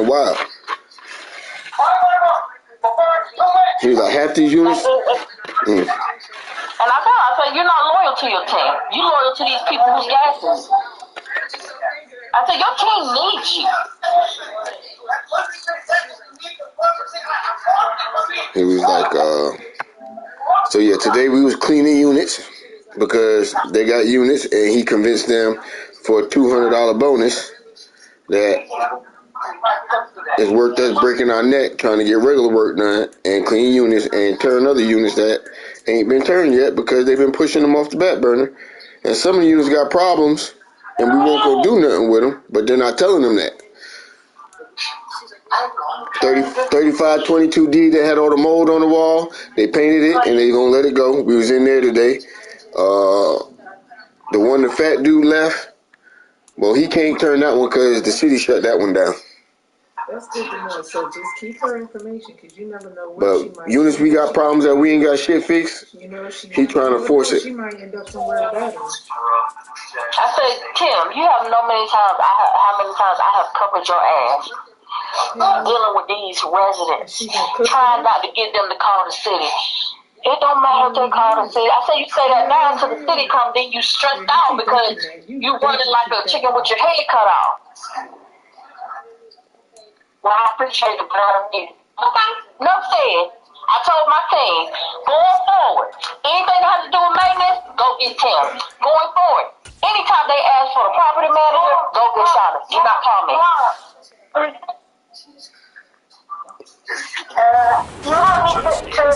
wild. He was like, half these units. And I said, you're not loyal to your team. You're loyal to these people who's gassing. I said, your team needs you. He was like, so yeah, today we was cleaning units because they got units, and he convinced them for a $200 bonus that is worth us breaking our neck trying to get regular work done and clean units and turn other units that ain't been turned yet because they've been pushing them off the back burner. And some of the units got problems, and we won't go do nothing with them, but they're not telling them that. 3522D that had all the mold on the wall, they painted it and they gonna let it go. We was in there today. The one the fat dude left, well, he can't turn that one because the city shut that one down. That's good to know. So just keep her information because you never know what but she might. Units we got problems that we ain't got shit fixed. You know, he trying to force it. She might end up somewhere better. I said, Tim, you have how many times I have covered your ass dealing with these residents, trying not to get them to call the city. It don't matter if they call the city. I say you say that now until the city come, then you stressed out because you running like a chicken with your head cut off. Well, I appreciate it, but I don't need it. Okay, enough said. I told my team, going forward, anything that has to do with maintenance, go get Tim. Going forward, anytime they ask for the property manager, go get Shonda. Do not call me. You want me to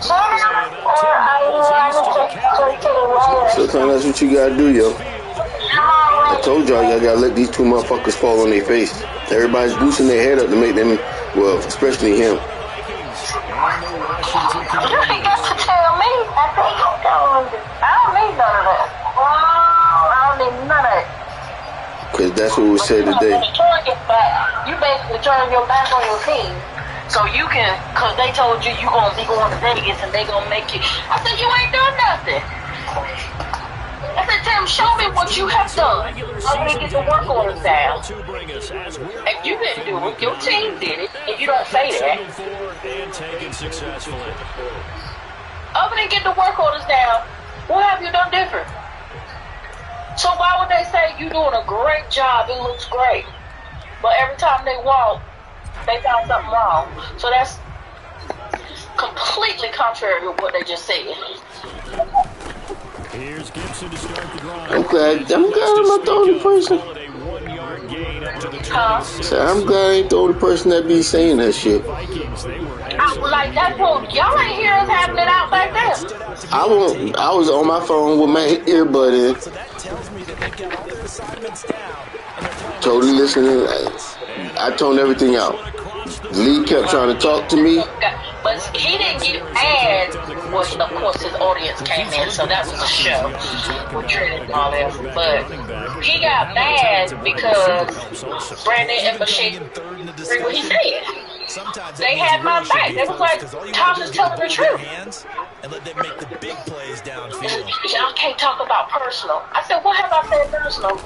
Jana, or I need to sometimes that's what you gotta do, yo. I told y'all gotta let these two motherfuckers fall on their face. Everybody's boosting their head up to make them, well, especially him. You ain't got to tell me. I don't need none of that. I don't need none of it. Because that's what was said today. You basically turn your back on your team. So you can, because they told you you're going to be going to Vegas and they going to make you. I said, you ain't done nothing. I said, Tim, show me what you have done. I'm going to get the work orders down. If you didn't do it, your team did it, and you don't say that. Other than get the work orders down, what have you done different? So why would they say you're doing a great job, it looks great, but every time they walk, they found something wrong? So that's completely contrary to what they just said. Here's Gibson to start the drive. I'm glad I'm not the only person. So I'm glad I ain't the only person that be saying that shit. Like that's what y'all ain't hear us having it out back there. I was on my phone with my earbud in. Totally listening. I toned everything out. Lee kept trying to talk to me. But he didn't get mad when, of course, his audience came in, so that was a show with Trinity and all that. But he got mad because Brandon and Bashir agreed what he said. They had my back. They was like, Tom is telling the truth. Y'all can't talk about personal. I said, what have I said personal?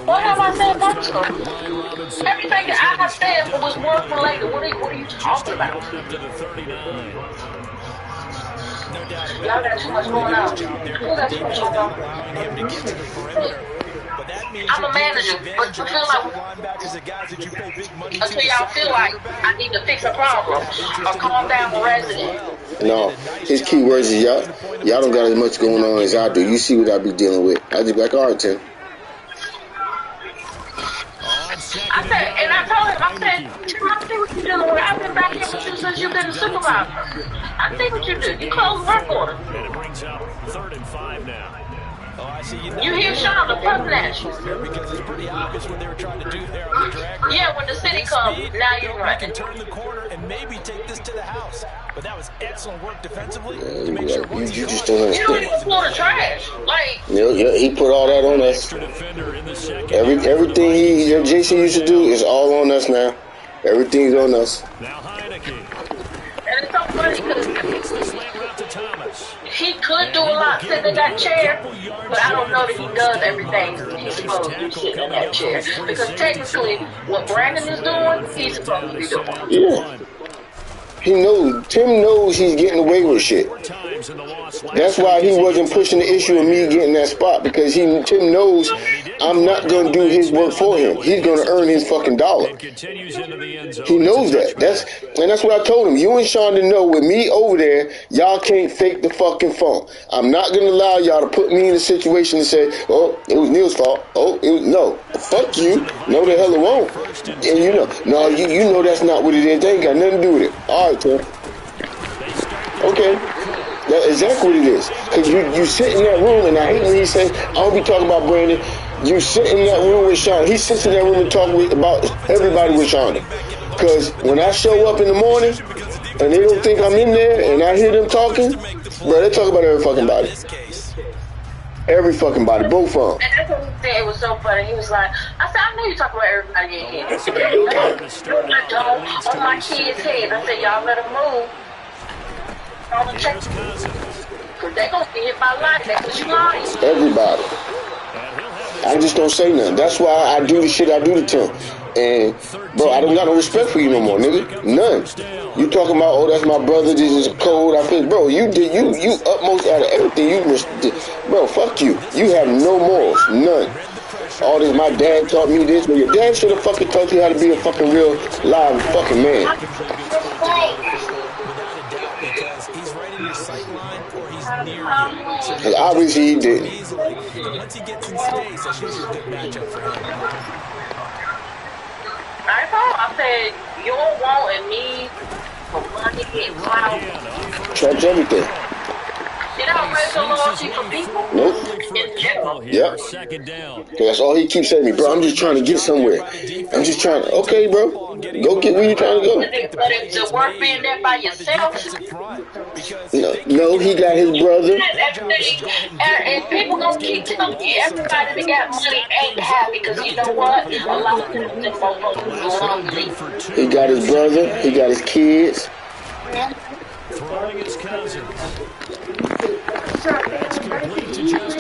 What have I said personal? Everything that I have said was work related. What are you talking about? Y'all got too much going on. Who got too much going on? I'm a manager, but you feel like until y'all feel like I need to fix a problem or calm down the resident. No, his key words is y'all don't got as much going on as I do. You see what I be dealing with. I just be like, all right, Tim. I said, and I told him, I said, Tim, I see what you're dealing with. I've been back here with you since you've been a supervisor. I see what you do. You close work order. And it brings up 3rd and 5 now. You hear Shonda putting at you. Because it's pretty obvious what they were trying to do there on the drag. Yeah, when the city comes, now you're right. Can turn the corner and maybe take this to the house. But that was excellent work defensively to make sure you just don't understand. You don't even pull the trash. Like, yeah, he put all that on us. Everything Jason used to do is all on us now. Everything's on us. Now Heineke. and it's so funny because Hits the slant route to Thomas. he could do a lot sitting in that chair, but I don't know that he does everything he's supposed to do sitting in that chair. Because technically, what Brandon is doing, he's supposed to be doing. Yeah. He knows. Tim knows he's getting away with shit. That's why he wasn't pushing the issue of me getting that spot, because Tim knows I'm not gonna do his work for him. He's gonna earn his fucking dollar. He knows that. That's what I told him. You and Shonda know with me over there, y'all can't fake the fucking funk. I'm not gonna allow y'all to put me in a situation to say, oh, it was Neil's fault. Oh, it was no. Fuck you. No, the hell it won't. And you know, no, you know that's not what it is. They ain't got nothing to do with it. All right, Tim. Okay. That's exactly what it is. Because you sit in that room, and I hate when he says, I don't be talking about Brandon. You sit in that room with Sean. He sits in that room and talk about everybody with Sean. Because when I show up in the morning, and they don't think I'm in there, and I hear them talking, bro, they talk about every fucking body. Every fucking body, both of them. And that's what he said. It was so funny. He was like, I said, I know you talking about everybody in here. I don't. On my kids' head. I said, y'all let them move. On the check. Because they going to be hit by light. That's what you lying. Everybody. I just don't say nothing. That's why I do the shit I do to Tim. And, bro, I don't got no respect for you no more, nigga. None. You talking about, oh, that's my brother, this is code. I feel, bro, you utmost out of everything. Bro, fuck you. You have no morals. None. All this, my dad taught me this, but your dad should have fucking taught you how to be a fucking real, live fucking man. Because obviously he didn't. Once he gets in space, I think it's a good matchup for him. I said, you don't want and need for money and clout. Traps everything. You don't raise your loyalty for people? Nope. In general. Yep. That's all he keeps saying to me, bro. I'm just trying to get somewhere. I'm just trying to. Okay, bro. Go get where you trying to go. But if the work being there by yourself, no, he got his brother. and people gonna keep telling you everybody that got money ain't happy because you know what? A lot of them motherfuckers lonely. He got his brother. He got his kids. Throwing his cousins.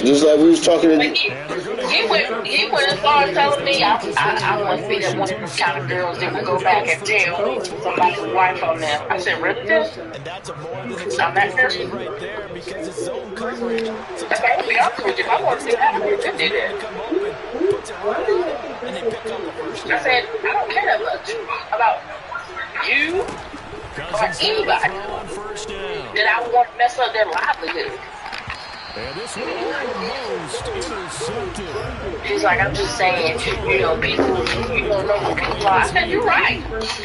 Just like we was talking to. He went as far as telling me I must be that one of those kind of girls that would go back and tell somebody's wife on them. I said, really? And that's a more than I'm that person right there because it's zone coverage. I would be honest with you. If I want to see that, I would do that. I said, I don't care that much about you or anybody that I would want to mess up their livelihood. And this one almost intercepted. She's like, I'm just saying, you know, people, you don't know who people are. I said, you're right.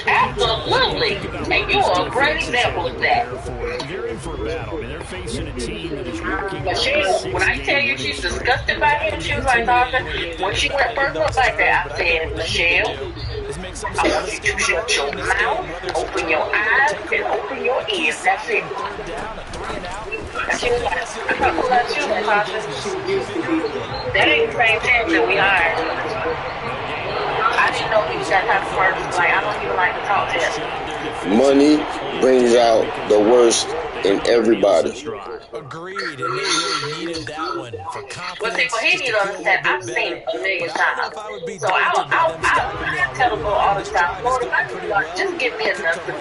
Absolutely. And you are a great example of that. They're in for a battle. I mean, they're facing a team that is working. Michelle, when I tell you she's disgusted by him, she was like, Doctor, when she went first up like that, I said, Michelle, I want you to shut your mouth, open your eyes, and open your ears. That's it. And she was like, I thought about you, Natasha. That ain't the same team that we hired. I didn't know he was that type of person. Like, I don't even like to talk to him. Money brings out the worst in everybody. Agreed, and they really needed that one for confidence. But see, what he needs to understand, I've seen it a million times. So I tell the boy all the time, Lord, just give me enough to,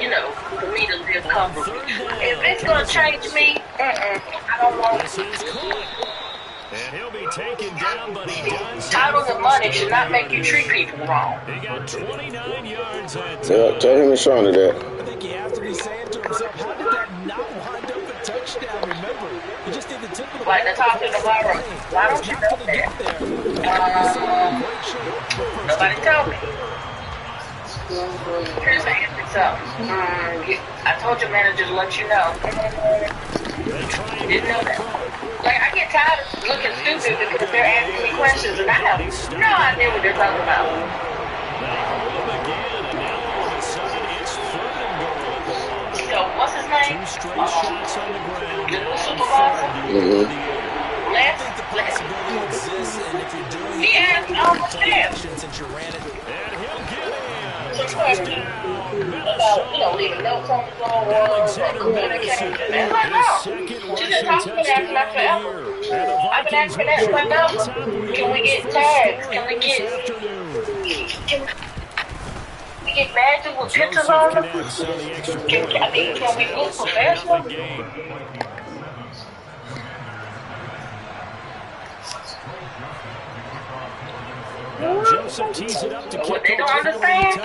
you know, for me to live comfortably. If it's going to change me, I don't want it. And he'll be taken down, but he does. Titles and money should not make you treat people wrong. He got 29 yards at Yeah, tell him and Shauna that. I think he has to be saying to himself, how did that not wind up a touchdown? Remember, he just did the tip of the Like the top of the tomorrow. Why don't you know that? Nobody told me. Here's the answer. So, I told your manager to let you know. Didn't know that. Like, I get tired of looking stupid because they're asking me questions and I have no idea what they're talking about. So, what's his name? The new supervisor? Les? He asked almost there. since you ran it. So about, leaving notes on the floor or communicating. That's like, no. She just talked to me asking that forever. I've been asking that forever. Can we get tags? Can we get badges with pictures on them? Can we look professional? Joseph tees it up to what they don't understand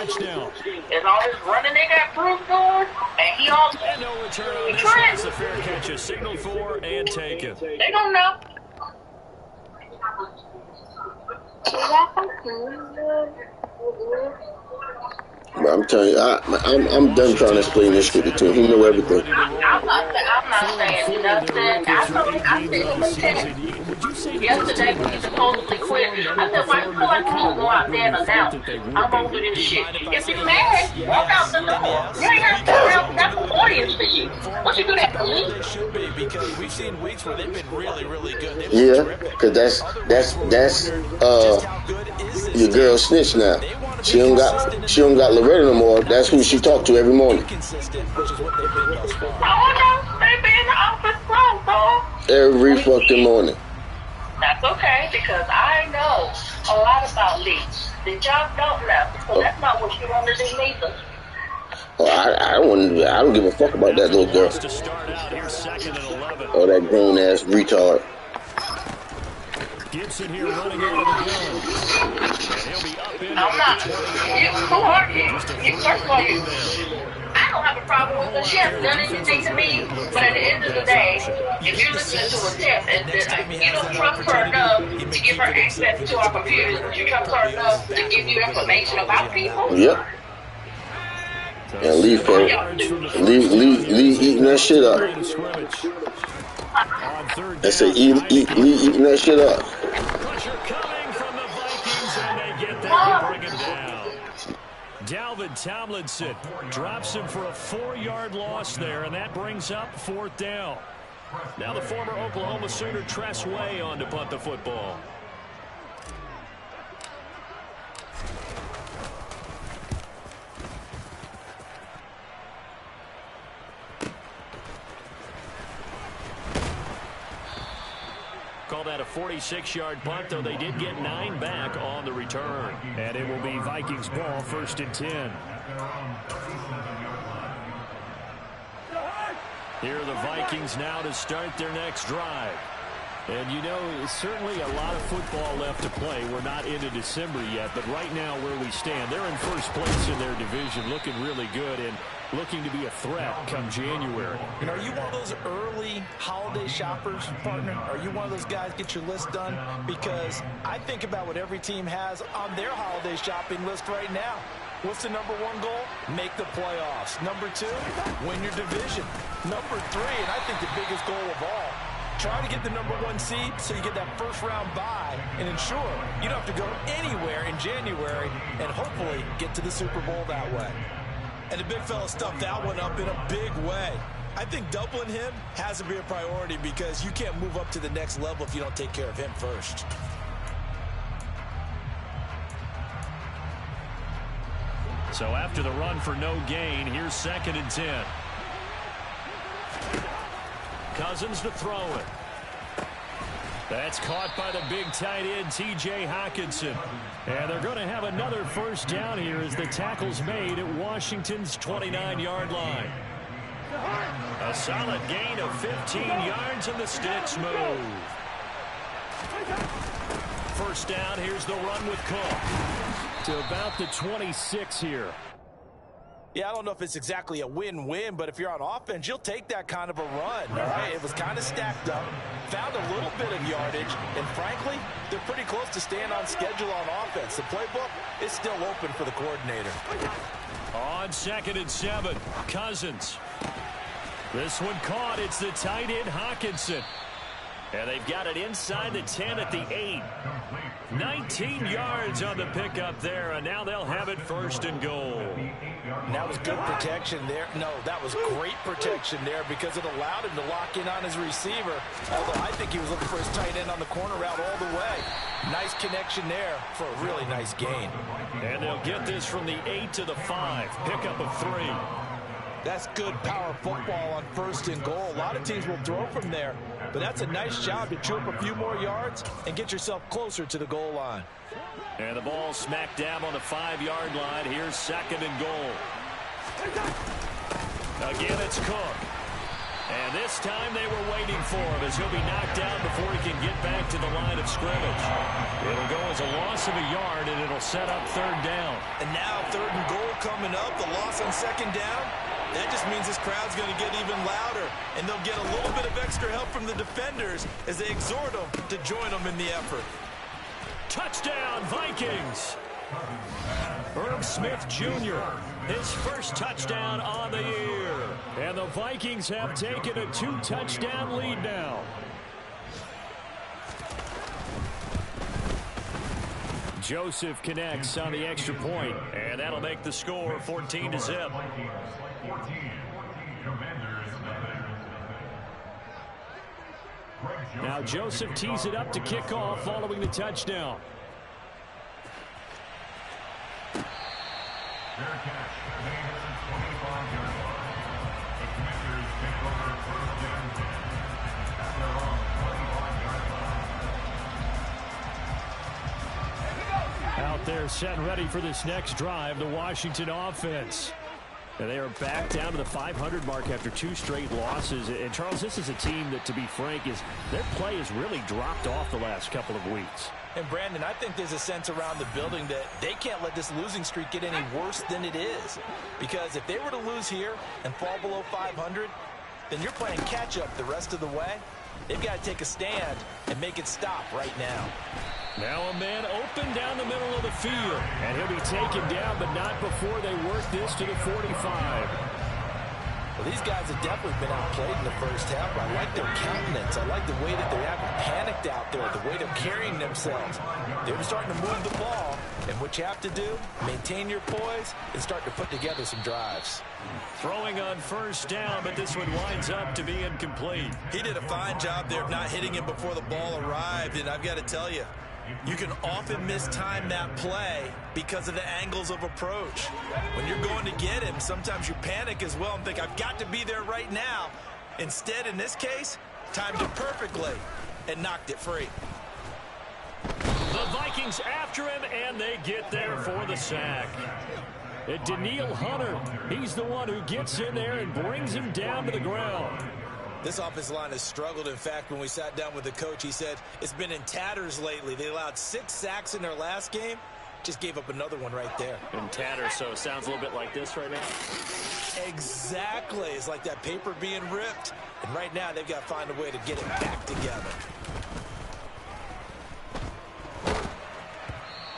is all this running they got Bruce doing, and he all no return on this. The fair catch is signaled for and taken. They don't know. But I'm telling you, I'm done trying to explain this shit to him. He know everything. I'm not saying nothing. I said him yesterday when he supposedly quit. I said, why you feel like you don't go out there and announce I'm over this shit? If you're mad, walk out the door. You ain't have to announce. That's an audience for you. What you do that for me? They should be, because we've seen weeks where they've been really, really good. Yeah, because that's your girl Snitch now. She don't got Loretta no more. That's who she talked to every morning. Consistent, which is what they've been thus far. They be in the office closed, dog. Every fucking morning. That's okay, because I know a lot about Lee. The job don't know, so that's not what you want to do neither. I don't give a fuck about that little girl. To start out here, 2nd and 11. Oh, that grown ass retard. Gibson here running out of the gun. And he'll be up in I'm not. Who are you? First of all, I don't have a problem with her. She hasn't done anything to me. But at the end of the day, if you're listening to a tip and you don't trust her enough to give her access to our computers, but you trust her enough to give you information about people. Yep. And Lee eating that shit up. I say Lee eating that shit up. Pressure coming from the Vikings, and they get that to bring him down. Dalvin Tomlinson drops him for a 4-yard loss there, and that brings up 4th down. Now the former Oklahoma Sooner Tress Way on to punt the football. Call that a 46-yard punt, though they did get 9 back on the return. And it will be Vikings ball, 1st and 10. Here are the Vikings now to start their next drive. And certainly a lot of football left to play. We're not into December yet, but right now where we stand, they're in first place in their division, looking really good and looking to be a threat come January. And are you one of those early holiday shoppers, partner? Are you one of those guys get your list done? Because I think about what every team has on their holiday shopping list right now. What's the number 1 goal? Make the playoffs. Number 2, win your division. Number 3, and I think the biggest goal of all, try to get the number 1 seed so you get that first-round bye and ensure you don't have to go anywhere in January and hopefully get to the Super Bowl that way. And the big fella stuffed that one up in a big way. I think doubling him has to be a priority because you can't move up to the next level if you don't take care of him first. So after the run for no gain, here's 2nd and 10. Cousins to throw it. That's caught by the big tight end, T.J. Hockenson. And they're going to have another first down here as the tackle's made at Washington's 29-yard line. A solid gain of 15 yards and the sticks move. First down, here's the run with Cook. To about the 26 here. Yeah, I don't know if it's exactly a win-win, but if you're on offense, you'll take that kind of a run, all right? It was kind of stacked up, found a little bit of yardage, and frankly, they're pretty close to staying on schedule on offense. The playbook is still open for the coordinator. On 2nd and 7, Cousins. This one caught. It's the tight end, Hockenson. And they've got it inside the 10 at the 8. 19 yards on the pickup there, and now they'll have it 1st and goal. And that was good protection there. No, that was great protection there because it allowed him to lock in on his receiver. Although I think he was looking for his tight end on the corner route all the way. Nice connection there for a really nice gain. And they'll get this from the 8 to the 5. Pickup of 3. That's good power football on 1st and goal. A lot of teams will throw from there, but that's a nice job to chew up a few more yards and get yourself closer to the goal line. And the ball smacked down on the 5-yard line. Here's 2nd and goal. Again, it's Cook. And this time they were waiting for him as he'll be knocked down before he can get back to the line of scrimmage. It'll go as a loss of a yard, and it'll set up 3rd down. And now 3rd and goal coming up, the loss on 2nd down. That just means this crowd's going to get even louder, and they'll get a little bit of extra help from the defenders as they exhort them to join them in the effort. Touchdown, Vikings! Herb Smith Jr., his first touchdown on the year. And the Vikings have taken a 2-touchdown lead now. Joseph connects on the extra point, and that'll make the score 14-0. Now Joseph tees it up to kick off following the touchdown. Out there set and ready for this next drive, the Washington offense. And they are back down to the 500 mark after 2 straight losses. And, Charles, this is a team that, to be frank, their play has really dropped off the last couple of weeks. And, Brandon, I think there's a sense around the building that they can't let this losing streak get any worse than it is. Because if they were to lose here and fall below 500, then you're playing catch-up the rest of the way. They've got to take a stand and make it stop right now. Now a man open down the middle of the field. And he'll be taken down, but not before they work this to the 45. Well, these guys have definitely been outplayed in the first half. I like their countenance. I like the way that they haven't panicked out there, the way they're carrying themselves. They're starting to move the ball. And what you have to do, maintain your poise and start to put together some drives. Throwing on 1st down, but this one winds up to be incomplete. He did a fine job there of not hitting him before the ball arrived. And I've got to tell you, you can often mistime that play because of the angles of approach. When you're going to get him, sometimes you panic as well and think, I've got to be there right now. Instead, in this case, timed it perfectly and knocked it free. The Vikings after him, and they get there for the sack. Danielle Hunter, he's the one who gets in there and brings him down to the ground. This offensive line has struggled. In fact, when we sat down with the coach, he said it's been in tatters lately. They allowed 6 sacks in their last game. Just gave up another one right there. In tatters, so it sounds a little bit like this right now. Exactly. It's like that paper being ripped. And right now, they've got to find a way to get it back together.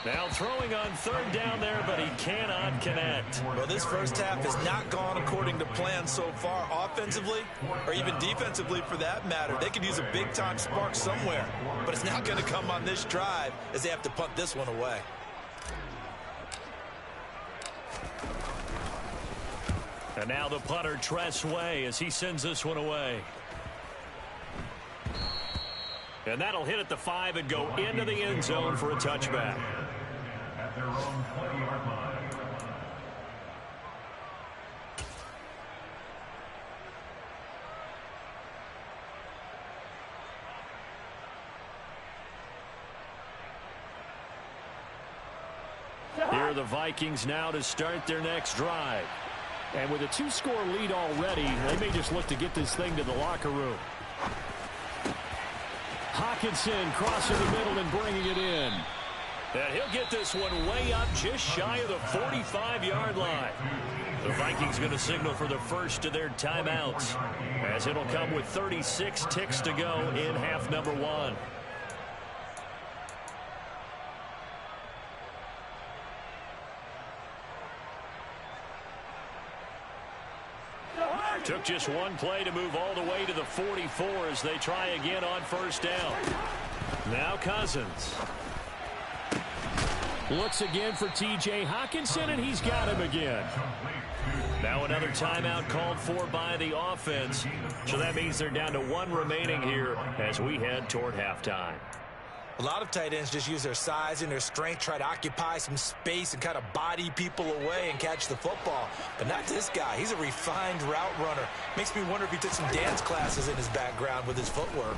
Now throwing on 3rd down there, but he cannot connect. Well, this first half has not gone according to plan so far, offensively or even defensively for that matter. They could use a big-time spark somewhere, but it's not going to come on this drive as they have to punt this one away. And now the punter, Tress Way, as he sends this one away. And that'll hit at the 5 and go into the end zone for a touchback. At their own 20-yard line. Here are the Vikings now to start their next drive. And with a 2-score lead already, they may just look to get this thing to the locker room. Hockenson crossing the middle and bringing it in. And he'll get this one way up just shy of the 45-yard line. The Vikings going to signal for the first of their timeouts, as it'll come with 36 ticks to go in half number 1. Took just one play to move all the way to the 44 as they try again on first down. Now Cousins. Looks again for T.J. Hockenson, and he's got him again. Now another timeout called for by the offense. So that means they're down to one remaining here as we head toward halftime. A lot of tight ends just use their size and their strength, try to occupy some space and kind of body people away and catch the football. But not this guy. He's a refined route runner. Makes me wonder if he took some dance classes in his background with his footwork.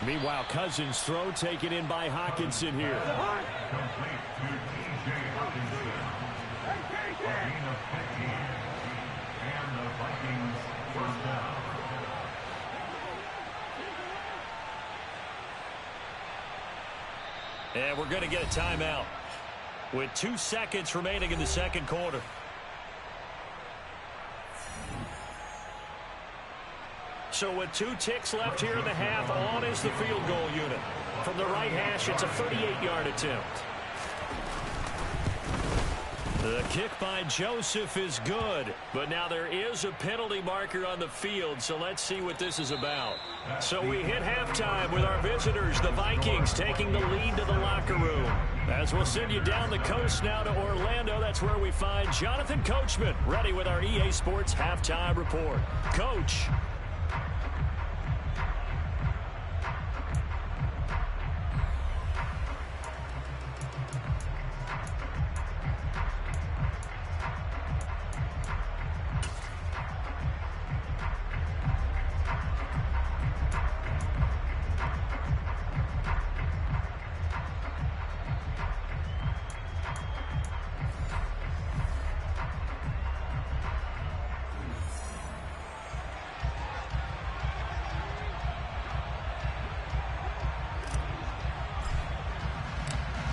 Meanwhile, Cousins' throw taken in by Hockenson here. And we're going to get a timeout with 2 seconds remaining in the second quarter. So with 2 ticks left here in the half, on is the field goal unit. From the right hash, it's a 38-yard attempt. The kick by Joseph is good, but now there is a penalty marker on the field, so let's see what this is about. So we hit halftime with our visitors, the Vikings, taking the lead to the locker room. As we'll send you down the coast now to Orlando, that's where we find Jonathan Coachman, ready with our EA Sports Halftime Report. Coach.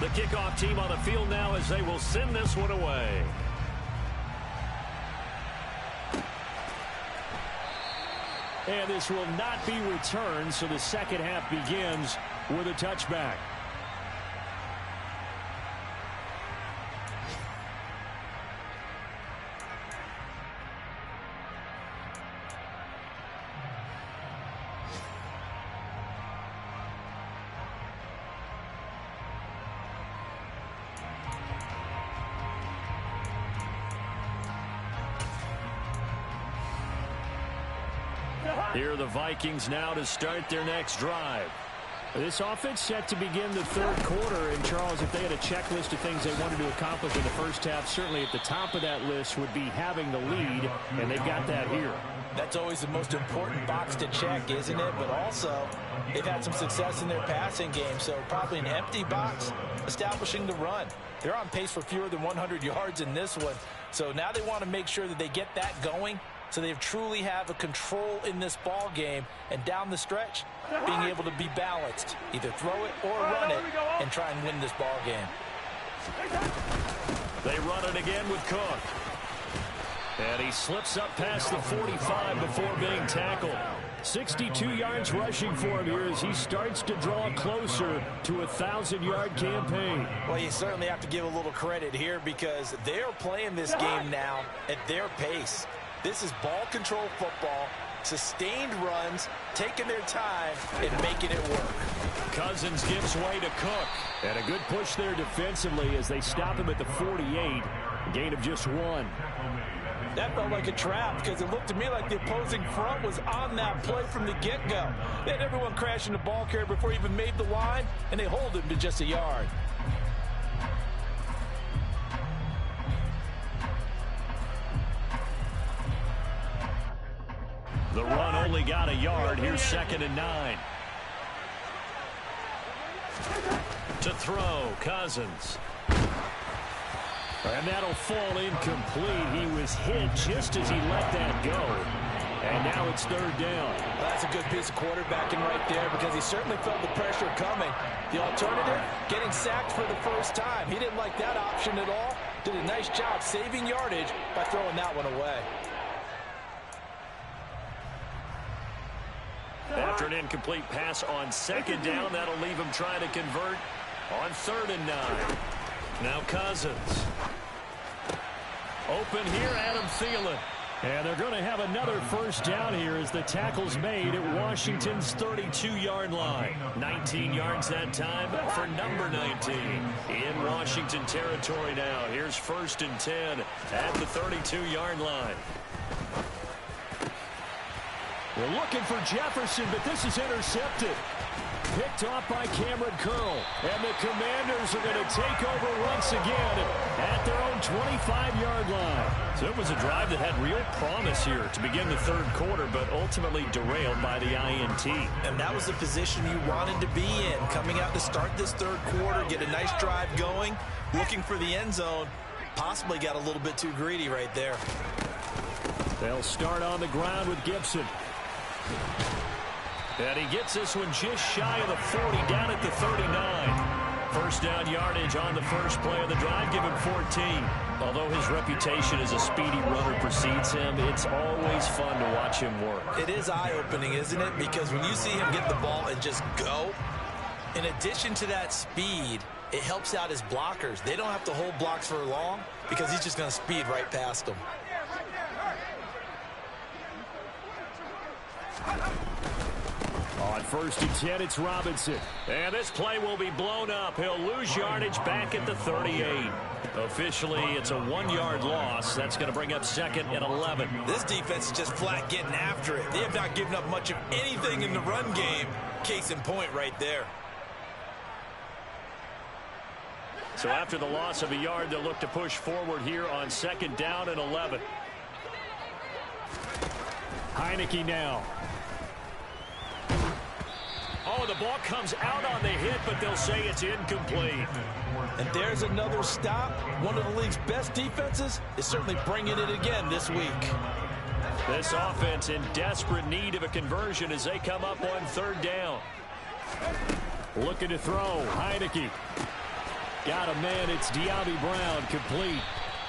The kickoff team on the field now as they will send this one away. And this will not be returned, so the second half begins with a touchback. Here are the Vikings now to start their next drive. This offense set to begin the third quarter. And, Charles, if they had a checklist of things they wanted to accomplish in the first half, certainly at the top of that list would be having the lead, and they've got that here. That's always the most important box to check, isn't it? But also, they've had some success in their passing game, so probably an empty box establishing the run. They're on pace for fewer than 100 yards in this one, so now they want to make sure that they get that going, so they truly have a control in this ball game, and down the stretch, being able to be balanced, either throw it or run it, and try and win this ball game. They run it again with Cook. And he slips up past the 45 before being tackled. 62 yards rushing for him here as he starts to draw closer to a 1,000-yard campaign. Well, you certainly have to give a little credit here because they're playing this game now at their pace. This is ball control football, sustained runs, taking their time, and making it work. Cousins gives way to Cook. And a good push there defensively as they stop him at the 48. A gain of just 1. That felt like a trap because it looked to me like the opposing front was on that play from the get-go. They had everyone crashing the ball carrier before he even made the line, and they hold him to just a yard. The run only got a yard. Here's 2nd and 9. To throw, Cousins. And that'll fall incomplete. He was hit just as he let that go. And now it's 3rd down. Well, that's a good piece of quarterbacking right there because he certainly felt the pressure coming. The alternative, getting sacked for the first time. He didn't like that option at all. Did a nice job saving yardage by throwing that one away. After an incomplete pass on 2nd down, that'll leave him trying to convert on 3rd and 9. Now Cousins. Open here, Adam Thielen. And they're going to have another first down here as the tackle's made at Washington's 32-yard line. 19 yards that time for number 19. In Washington territory now. Here's 1st and 10 at the 32-yard line. We're looking for Jefferson, but this is intercepted. Picked off by Cameron Curl. And the Commanders are going to take over once again at their own 25-yard line. So it was a drive that had real promise here to begin the third quarter, but ultimately derailed by the INT. And that was the position you wanted to be in. Coming out to start this third quarter, get a nice drive going, looking for the end zone. Possibly got a little bit too greedy right there. They'll start on the ground with Gibson. And he gets this one just shy of the 40, down at the 39. First down yardage on the first play of the drive, give him 14. Although his reputation as a speedy runner precedes him, it's always fun to watch him work. It is eye-opening, isn't it? Because when you see him get the ball and just go, in addition to that speed, it helps out his blockers. They don't have to hold blocks for long because he's just going to speed right past them. On 1st and 10, it's Robinson. And this play will be blown up. He'll lose yardage back at the 38. Officially, it's a 1-yard loss. That's going to bring up 2nd and 11. This defense is just flat getting after it. They have not given up much of anything in the run game. Case in point right there. So after the loss of a yard, they'll look to push forward here on 2nd down and 11. Heineke now. Oh, the ball comes out on the hit, but they'll say it's incomplete. And there's another stop. One of the league's best defenses is certainly bringing it again this week. This offense in desperate need of a conversion as they come up on 3rd down. Looking to throw. Heineke. Got a man. It's De'Ami Brown, complete.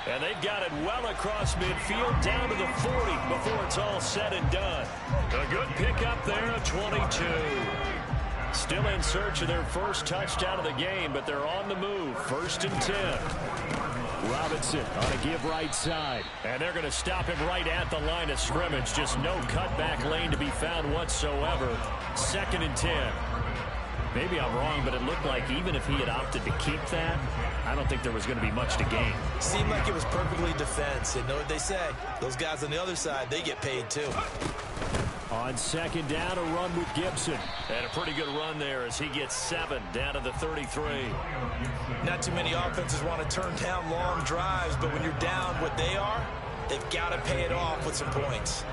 And they've got it well across midfield, down to the 40 before it's all said and done. A good pickup there of 22. Still in search of their first touchdown of the game, but they're on the move. 1st and 10. Robinson on a give right side. And they're going to stop him right at the line of scrimmage. Just no cutback lane to be found whatsoever. 2nd and 10. Maybe I'm wrong, but it looked like even if he had opted to keep that, I don't think there was going to be much to gain. Seemed like it was perfectly defense. And know what they say? Those guys on the other side, they get paid too. On 2nd down, a run with Gibson. And a pretty good run there as he gets 7 down to the 33. Not too many offenses want to turn down long drives, but when you're down what they are, they've got to pay it off with some points.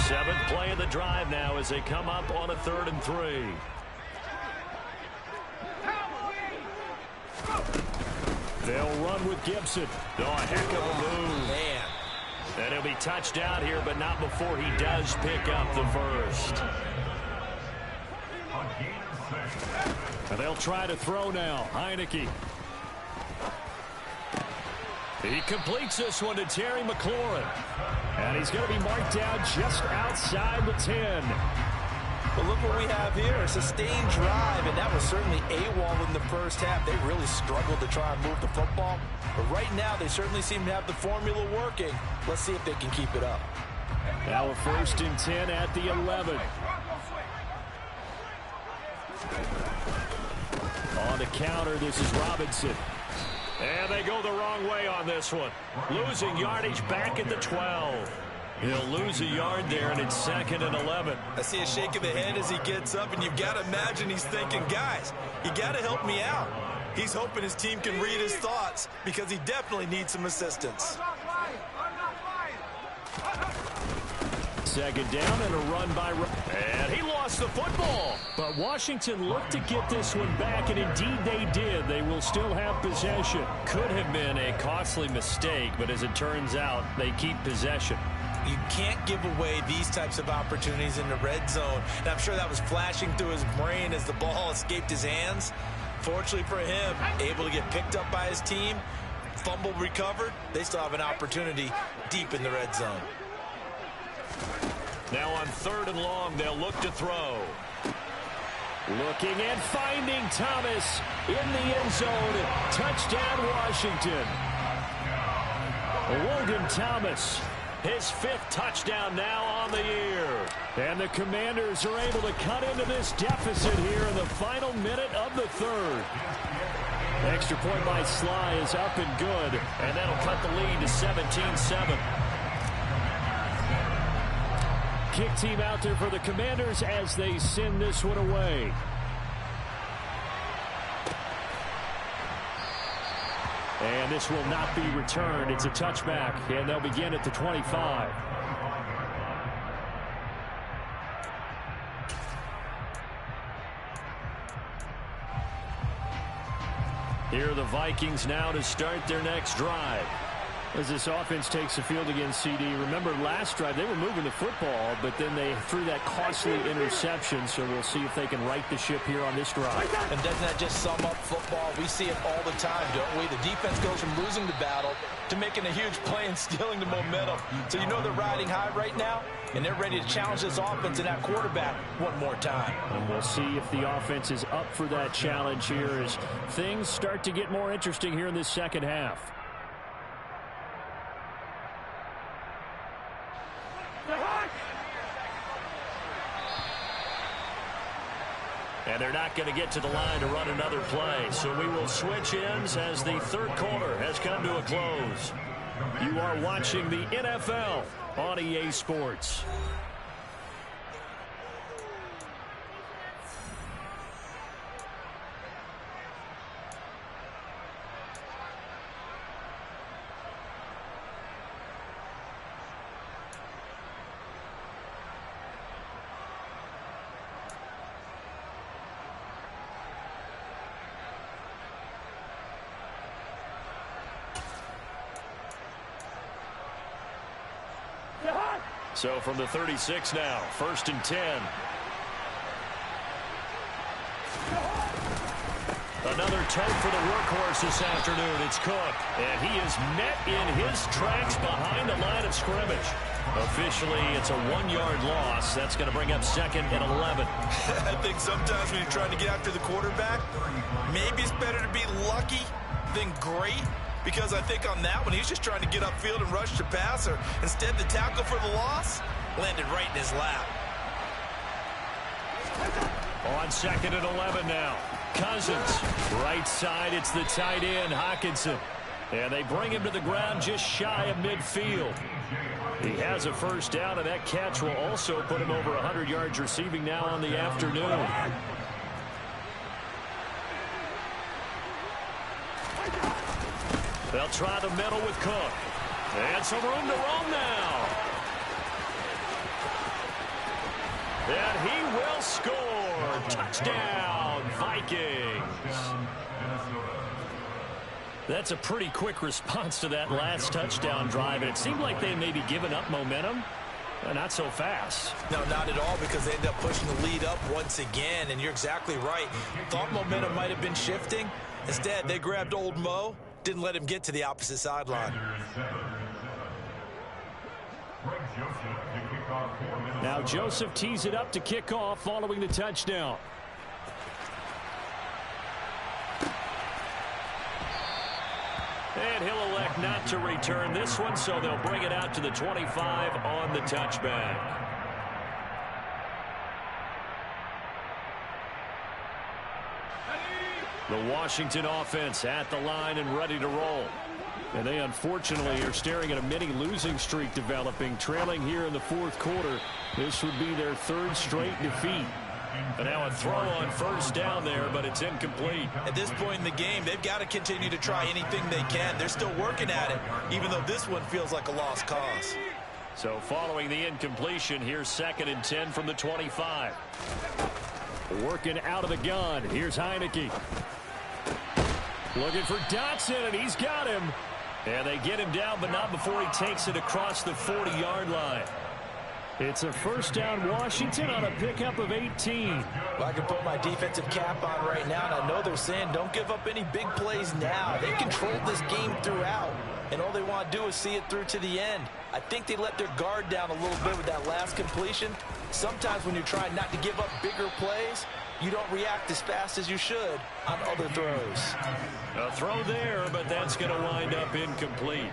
Seventh play of the drive now as they come up on a 3rd and 3. They'll run with Gibson. Oh, a heck of a move. Man. And he'll be touched out here, but not before he does pick up the first. And they'll try to throw now. Heineke. He completes this one to Terry McLaurin. And he's going to be marked down just outside the 10. But look what we have here, a sustained drive, and that was certainly AWOL in the first half. They really struggled to try and move the football. But right now, they certainly seem to have the formula working. Let's see if they can keep it up. Now a 1st and 10 at the 11. On the counter, this is Robinson. And they go the wrong way on this one. Losing yardage back at the 12. He'll lose a yard there, and it's 2nd and 11. I see a shake of the head as he gets up, and you've got to imagine he's thinking, guys, you got to help me out. He's hoping his team can read his thoughts because he definitely needs some assistance. 2nd down and a run by... And he lost the football. But Washington looked to get this one back, and indeed they did. They will still have possession. Could have been a costly mistake, but as it turns out, they keep possession. You can't give away these types of opportunities in the red zone. And I'm sure that was flashing through his brain as the ball escaped his hands. Fortunately for him, able to get picked up by his team, fumble recovered. They still have an opportunity deep in the red zone. Now on 3rd and long, they'll look to throw. Looking and finding Thomas in the end zone. Touchdown, Washington. Logan Thomas, his 5th touchdown now on the year. And the Commanders are able to cut into this deficit here in the final minute of the 3rd. The extra point by Sly is up and good, and that'll cut the lead to 17-7. Kick team out there for the Commanders as they send this one away. And this will not be returned. It's a touchback, and they'll begin at the 25. Here are the Vikings now to start their next drive. As this offense takes the field against CD, remember last drive they were moving the football, but then they threw that costly interception, so we'll see if they can right the ship here on this drive. And doesn't that just sum up football? We see it all the time, don't we? The defense goes from losing the battle to making a huge play and stealing the momentum. So you know they're riding high right now, and they're ready to challenge this offense and that quarterback one more time. And we'll see if the offense is up for that challenge here as things start to get more interesting here in this second half. And they're not going to get to the line to run another play. So we will switch ends as the 3rd quarter has come to a close. You are watching the NFL on EA Sports. So from the 36 now, 1st and 10. Another tote for the workhorse this afternoon. It's Cook. And he is met in his tracks behind the line of scrimmage. Officially, it's a 1-yard loss. That's going to bring up 2nd and 11. I think sometimes when you're trying to get after the quarterback, maybe it's better to be lucky than great. Because I think on that one, he's just trying to get upfield and rush the passer. Instead, the tackle for the loss landed right in his lap. On 2nd and 11 now. Cousins, right side, it's the tight end, Hockenson. And they bring him to the ground just shy of midfield. He has a 1st down, and that catch will also put him over 100 yards receiving now on the afternoon. They'll try the middle with Cook. And some room to roam now. And he will score. Touchdown, Vikings. That's a pretty quick response to that last touchdown drive. And it seemed like they may be giving up momentum. Not so fast. No, not at all, because they end up pushing the lead up once again. And you're exactly right. Thought momentum might have been shifting. Instead, they grabbed old Mo. Didn't let him get to the opposite sideline. Now Joseph tees it up to kick off following the touchdown. And he'll elect not to return this one, so they'll bring it out to the 25 on the touchback. The Washington offense at the line and ready to roll. And they unfortunately are staring at a mini losing streak developing, trailing here in the 4th quarter. This would be their 3rd straight defeat. And now a throw on 1st down there, but it's incomplete. At this point in the game, they've got to continue to try anything they can. They're still working at it, even though this one feels like a lost cause. So following the incompletion, here's 2nd and 10 from the 25. Working out of the gun. Here's Heineke. Looking for Dotson, and he's got him. And they get him down, but not before he takes it across the 40-yard line. It's a 1st down Washington on a pickup of 18. Well, I can put my defensive cap on right now, and I know they're saying don't give up any big plays now. They controlled this game throughout, and all they want to do is see it through to the end. I think they let their guard down a little bit with that last completion, Sometimes when you're trying not to give up bigger plays, you don't react as fast as you should on other throws. A throw there, but that's going to wind up incomplete.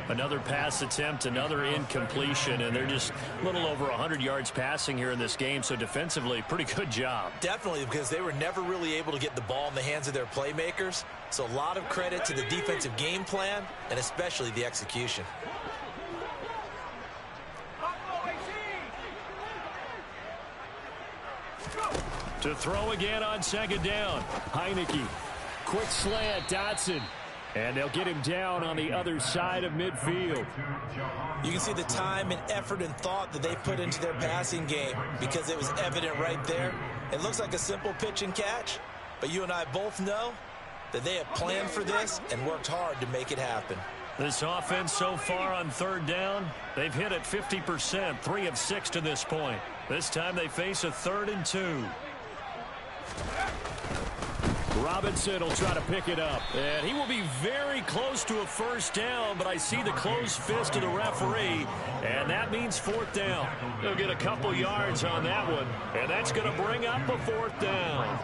Another pass attempt, another incompletion, and they're just a little over 100 yards passing here in this game, so defensively, pretty good job. Definitely, because they were never really able to get the ball in the hands of their playmakers, so a lot of credit to the defensive game plan and especially the execution. To throw again on second down. Heineke. Quick slant, Dotson. And they'll get him down on the other side of midfield. You can see the time and effort and thought that they put into their passing game because it was evident right there. It looks like a simple pitch and catch, but you and I both know that they have planned for this and worked hard to make it happen. This offense so far on third down, they've hit it 50%, 3 of 6 to this point. This time they face a 3rd and 2. Robinson will try to pick it up. And he will be very close to a first down, but I see the closed fist of the referee, and that means 4th down. They'll get a couple yards on that one, and that's going to bring up a 4th down.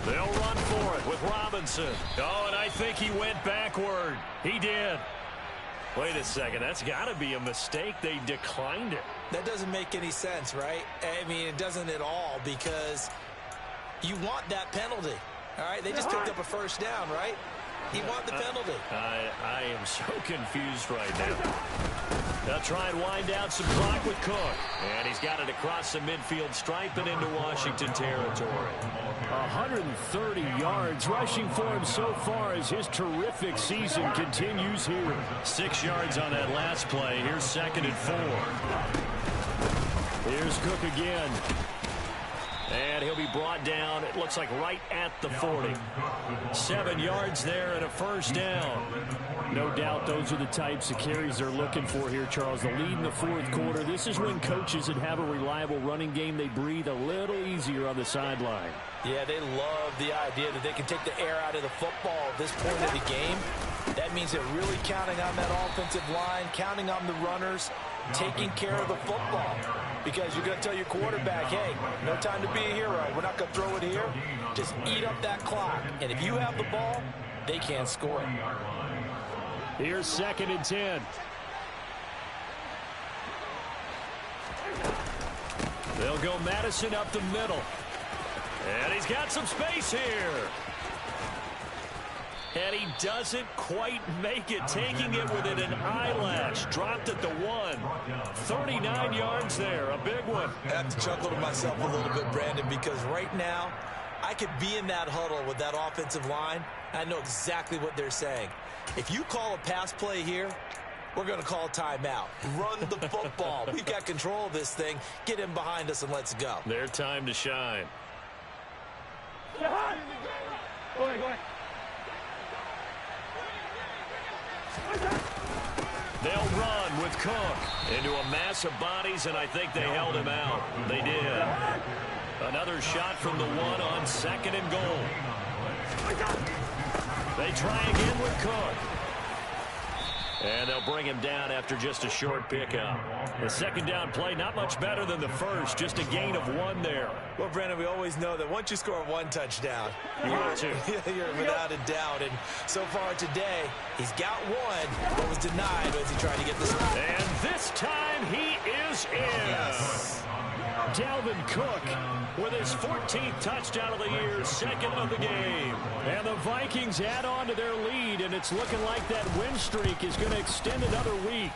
They'll run for it with Robinson. Oh, and I think he went backward. He did. Wait a second. That's got to be a mistake. They declined it. That doesn't make any sense, right? I mean, it doesn't at all because you want that penalty. All right? They just picked up a first down, right? You want the penalty. I am so confused right now. They'll try and wind down some clock with Cook. And he's got it across the midfield stripe and into Washington territory. 130 yards rushing for him so far as his terrific season continues here. 6 yards on that last play. Here's 2nd and 4. Here's Cook again. And he'll be brought down, it looks like right at the 40. 7 yards there and a first down. No doubt those are the types of carries they're looking for here, Charles. The lead in the 4th quarter. This is when coaches that have a reliable running game, they breathe a little easier on the sideline. Yeah, they love the idea that they can take the air out of the football at this point of the game. That means they're really counting on that offensive line, counting on the runners, taking care of the football. Because you're going to tell your quarterback, hey, no time to be a hero. We're not going to throw it here. Just eat up that clock. And if you have the ball, they can't score it. Here's 2nd and 10. They'll go Madison up the middle. And he's got some space here. And he doesn't quite make it, taking it within an eyelash. Dropped at the 1. 39 yards there, a big one. I have to chuckle to myself a little bit, Brandon, because right now I could be in that huddle with that offensive line. I know exactly what they're saying. If you call a pass play here, we're going to call timeout. Run the football. We've got control of this thing. Get him behind us and let's go. Their time to shine. Go ahead. They'll run with Cook into a mass of bodies, and I think they held him out. They did. Another shot from the 1 on 2nd and goal. They try again with Cook. And they'll bring him down after just a short pickup. The 2nd down play, not much better than the first, just a gain of 1 there. Well, Brandon, we always know that once you score 1 touchdown, you're without a doubt. And so far today, he's got 1, but was denied as he tried to get this one. And this time he is in. Yes. Dalvin Cook with his 14th touchdown of the year, 2nd of the game. And the Vikings add on to their lead, and it's looking like that win streak is going to extend another week.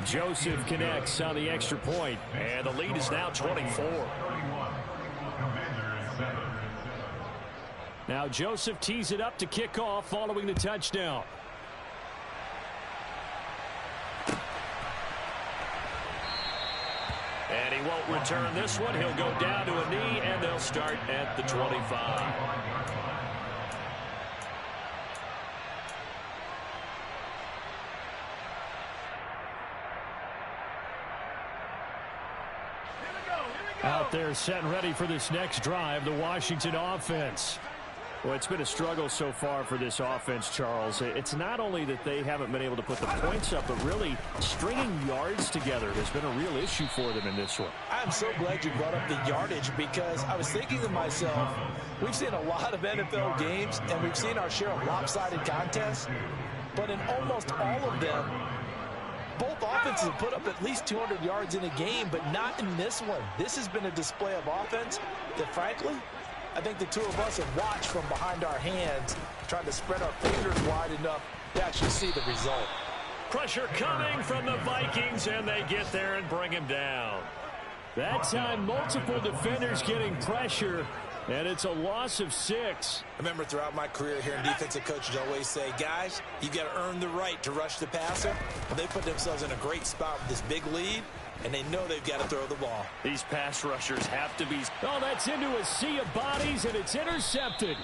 Joseph connects on the extra point, and the lead is now 24. Now Joseph tees it up to kick off following the touchdown. And he won't return this one. He'll go down to a knee, and they'll start at the 25. Out there set and ready for this next drive, the Washington offense. Well, it's been a struggle so far for this offense, Charles. It's not only that they haven't been able to put the points up, but really stringing yards together has been a real issue for them in this one. I'm so glad you brought up the yardage because I was thinking to myself, we've seen a lot of NFL games and we've seen our share of lopsided contests, but in almost all of them, both offenses have put up at least 200 yards in a game, but not in this one. This has been a display of offense that, frankly, I think the two of us have watched from behind our hands, trying to spread our fingers wide enough to actually see the result. Pressure coming from the Vikings, and they get there and bring him down. That time, multiple defenders getting pressure, and it's a loss of 6. I remember throughout my career hearing defensive coaches always say, guys, you got to earn the right to rush the passer. Well, they put themselves in a great spot with this big lead, and they know they've got to throw the ball. These pass rushers have to be... Oh, that's into a sea of bodies, and it's intercepted.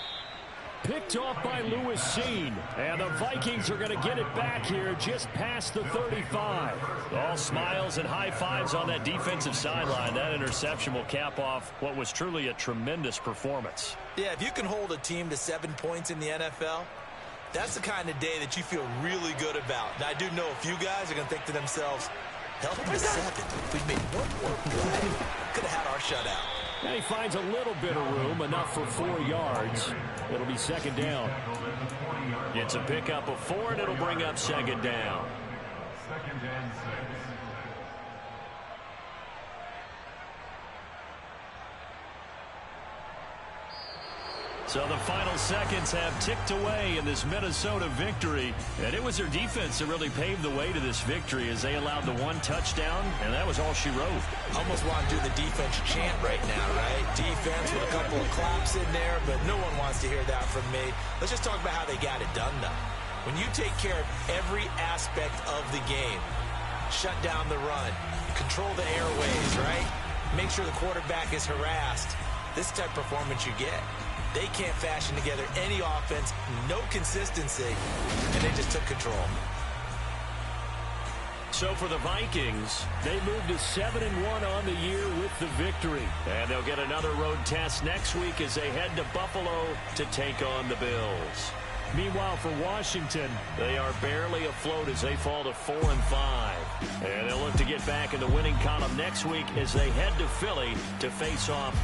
Picked off by Lewis Cine. And the Vikings are going to get it back here just past the 35. All smiles and high fives on that defensive sideline. That interception will cap off what was truly a tremendous performance. Yeah, if you can hold a team to 7 points in the NFL, that's the kind of day that you feel really good about. Now, I do know a few guys are going to think to themselves, hell, to 7. If we'd made one more play, could have had our shutout. Now he finds a little bit of room, enough for 4 yards. It'll be second down. It's a pickup of 4, and it'll bring up second down. So the final seconds have ticked away in this Minnesota victory. And it was their defense that really paved the way to this victory as they allowed the 1 touchdown, and that was all she wrote. Almost want to do the defense chant right now, right? Defense with a couple of claps in there, but no one wants to hear that from me. Let's just talk about how they got it done, though. When you take care of every aspect of the game, shut down the run, control the airways, right? Make sure the quarterback is harassed. This type of performance you get. They can't fashion together any offense, no consistency, and they just took control. So for the Vikings, they moved to 7-1 on the year with the victory. And they'll get another road test next week as they head to Buffalo to take on the Bills. Meanwhile, for Washington, they are barely afloat as they fall to 4-5. And they'll look to get back in the winning column next week as they head to Philly to face off